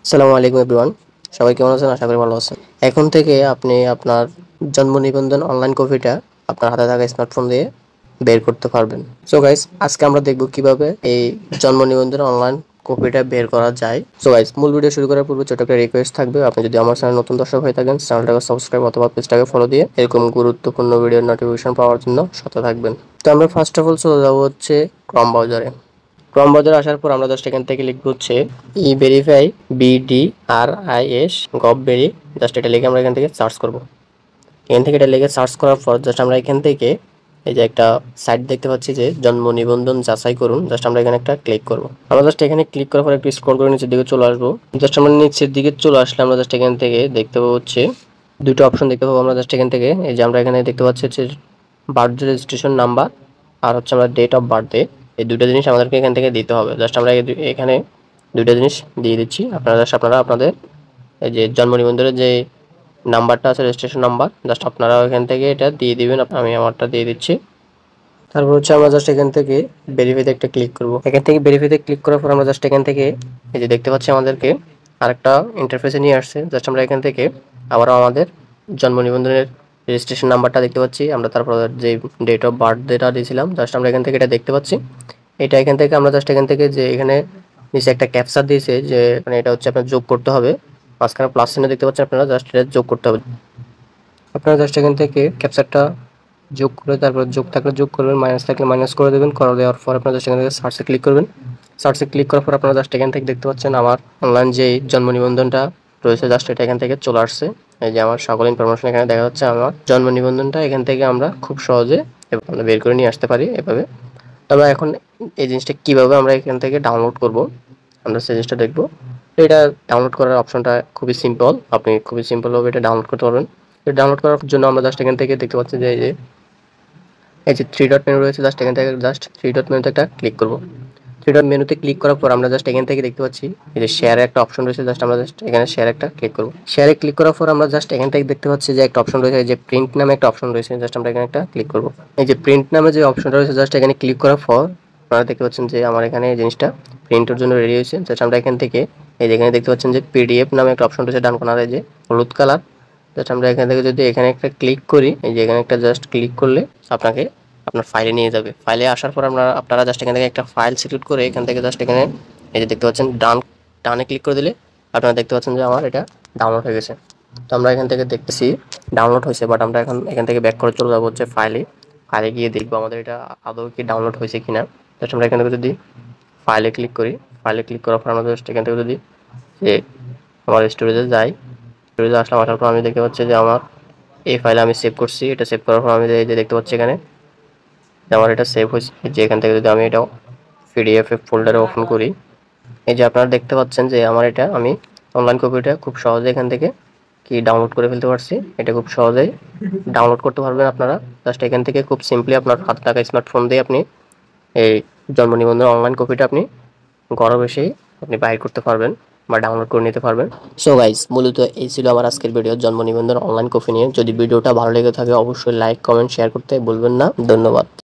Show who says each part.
Speaker 1: আসসালামু আলাইকুম এভরিওয়ান। সবাই কেমন আছেন? আশা করি ভালো আছেন। এখন থেকে আপনি আপনার জন্ম নিবন্ধন অনলাইন কপিটা আপনার হাতে থাকা স্মার্টফোন দিয়ে বের করতে পারবেন। সো গাইস, আজকে আমরা দেখব কিভাবে এই জন্ম নিবন্ধন অনলাইন কপিটা বের করা যায়। সো গাইস, মূল ভিডিও শুরু করার পূর্বে ছোট একটা রিকোয়েস্ট থাকবে। আপনি যদি আমার চ্যানেল নতুন দর্শক হয়ে থাকেন, চ্যানেলটাকে সাবস্ক্রাইব অথবা পেজটাকে ফলো দিয়ে এরকম গুরুত্বপূর্ণ ভিডিওর নোটিফিকেশন পাওয়ার জন্য সাথে থাকবেন। তো আমরা ফার্স্ট অফ অল চলে যাবো হচ্ছে ক্রোম ব্রাউজারে। ক্রোম ব্রাউজারে আসার পর আমরা জাস্ট এখান থেকে লিখব হচ্ছে ই ভেরিফাই BDRIS গভবেরি। জাস্ট এটা লিখে আমরা এখান থেকে সার্চ করব। এখান থেকে এটা লিখে সার্চ করার পর জাস্ট আমরা এখান থেকে এই যে একটা সাইট দেখতে পাচ্ছি যে জন্ম নিবন্ধন যাচাই করুন, জাস্ট আমরা এখানে একটা ক্লিক করব। আমরা জাস্ট এখানে ক্লিক করার পর একটু স্ক্রল করে নিচের দিকে চলে আসবো। জাস্ট আমরা নিচের দিকে চলে আসলে আমরা জাস্ট এখান থেকে দেখতে পাবো হচ্ছে দুটো অপশন দেখতে পাবো। আমরা জাস্ট এখান থেকে এই যে আমরা এখানে দেখতে পাচ্ছি হচ্ছে বার্থডে রেজিস্ট্রেশন নাম্বার আর হচ্ছে আমরা ডেট অফ বার্থডে। এই দুটো জিনিস আমাদেরকে এখান থেকে দিতে হবে। জাস্ট আমরা এখানে দুটো জিনিস দিয়ে দিচ্ছি। আপনারা আপনাদের এই যে জন্ম নিবন্ধনের যে নাম্বারটা আছে, রেজিস্ট্রেশন নাম্বার, জাস্ট আপনারা এখান থেকে এটা দিয়ে দিবেন। আমি আমারটা দিয়ে দিচ্ছি। তারপর হচ্ছে আমরা জাস্ট এখান থেকে ভেরিফাইতে একটা ক্লিক করব। এখান থেকে ভেরিফাইতে ক্লিক করার পর আমরা জাস্ট এখান থেকে এই যে দেখতে পাচ্ছি আমাদেরকে আরেকটা ইন্টারফেসে নিয়ে আসছে। জাস্ট আমরা এখান থেকে আবারও আমাদের জন্ম নিবন্ধনের রেজিস্ট্রেশন নাম্বারটা দেখতে পাচ্ছি। আমরা তারপর যে ডেট অফ বার্থডেটা দিয়েছিলাম জাস্ট আমরা এখান থেকে এটা দেখতে পাচ্ছি। এটা এখান থেকে আমরা জাস্ট এখান থেকে যে এখানে নিচে একটা ক্যাপচা দিয়েছে যে মানে এটা হচ্ছে আপনার যোগ করতে হবে। মাঝখানে প্লাস চিহ্ন দেখতে পাচ্ছেন, আপনারা জাস্ট এটা যোগ করতে হবে। আপনারা জাস্ট এখান থেকে ক্যাপচারটা যোগ করে তারপর যোগ থাকলে যোগ করবেন, মাইনাস থাকলে মাইনাস করে দেবেন। করে দেওয়ার পর আপনারা জাস্ট এখান থেকে সার্চে ক্লিক করবেন। সার্চে ক্লিক করার পর আপনারা জাস্ট এখান থেকে দেখতে পাচ্ছেন আমার অনলাইন যে জন্ম নিবন্ধনটা রয়েছে, জাস্ট এটা এখান থেকে চলে আসছে। এই যে আমার সকল ইনফরমেশন এখানে দেখা যাচ্ছে। আমার জন্ম নিবন্ধনটা এখান থেকে আমরা খুব সহজে আমরা বের করে নিয়ে আসতে পারি এভাবে। তবে এখন এই জিনিসটা কিভাবে আমরা এখান থেকে ডাউনলোড করব আমরা সেই জিনিসটা দেখব। এটা ডাউনলোড করার অপশনটা খুবই সিম্পল, আপনি খুবই সিম্পলভাবে এটা ডাউনলোড করতে পারবেন। এটা ডাউনলোড করার জন্য আমরা জাস্ট এখান থেকে দেখতে পাচ্ছি যে এই যে থ্রি ডট মেনু রয়েছে, জাস্ট এখান থেকে জাস্ট থ্রি ডট মেনুতে একটা ক্লিক করব। থ্রি ডট মেনুতে ক্লিক করার পর আমরা জাস্ট এখান থেকে দেখতে পাচ্ছি এই যে শেয়ারে একটা অপশন রয়েছে, জাস্ট আমরা জাস্ট এখানে শেয়ার একটা ক্লিক করব। শেয়ারে ক্লিক করার পর আমরা জাস্ট এখান থেকে দেখতে পাচ্ছি যে একটা অপশন রয়েছে, এই যে প্রিন্ট নামে একটা অপশন রয়েছে, জাস্ট আমরা এখানে একটা ক্লিক করব। এই যে প্রিন্ট নামে যে অপশনটা রয়েছে জাস্ট এখানে ক্লিক করার পর আপনারা দেখতে পাচ্ছেন যে আমার এখানে এই জিনিসটা প্রিন্টের জন্য রেডি হয়েছে। জাস্ট আমরা এখান থেকে এই যে এখানে দেখতে পাচ্ছেন যে PDF নামে একটা অপশন রয়েছে ডান কোণার, এই যে হলুদ কালার। জাস্ট আমরা এখান থেকে যদি এখানে একটা ক্লিক করি, এই যে এখানে একটা জাস্ট ক্লিক করলে আপনাকে আপনার ফাইলে নিয়ে যাবে। ফাইলে আসার পর আপনারা জাস্ট এখান থেকে একটা ফাইল সিলেক্ট করে এখান থেকে জাস্ট এখানে এই যে দেখতে পাচ্ছেন ডানে ক্লিক করে দিলে আপনারা দেখতে পাচ্ছেন যে আমার এটা ডাউনলোড হয়ে গেছে। তো আমরা এখান থেকে দেখতেছি ডাউনলোড হয়েছে, বাট আমরা এখন এখান থেকে ব্যাক করে চলে যাবো হচ্ছে ফাইলে গিয়ে দেখবো আমাদের এটা আদৌ কি ডাউনলোড হয়েছে কিনা। জাস্ট আমরা এখান থেকে যদি ফাইলে ক্লিক করি, ফাইলে ক্লিক করার পর আমরা জাস্ট এখান থেকে যদি যে আমার স্টোরেজে যাই, স্টোরেজে আসলাম। আসার পর আমি দেখতে পাচ্ছি যে আমার এই ফাইলে আমি সেভ করছি। এটা সেভ করার পর আমি এই যে দেখতে পাচ্ছি এখানে আমার এটা সেভ হয়েছে। যে এখান থেকে যদি আমি এটা PDF ফোল্ডারে ওপেন করি, এই যে আপনারা দেখতে পাচ্ছেন যে আমার এটা আমি অনলাইন কপিটা খুব সহজে এখান থেকে কি ডাউনলোড করে ফেলতে পারছি। এটা খুব সহজেই ডাউনলোড করতে পারবেন আপনারা। জাস্ট এখান থেকে খুব সিম্পলি আপনার হাতে থাকা স্মার্টফোন দিয়ে আপনি এই জন্ম নিবন্ধন অনলাইন কপিটা আপনি ঘরে বসেই আপনি বাইর করতে পারবেন বা ডাউনলোড করে নিতে পারবেন। সো গাইস, মূলত এই ছিল আমার আজকের ভিডিও জন্ম নিবন্ধন অনলাইন কপি নিয়ে। যদি ভিডিওটা ভালো লেগে থাকে অবশ্যই লাইক, কমেন্ট, শেয়ার করতে ভুলবেন না। ধন্যবাদ।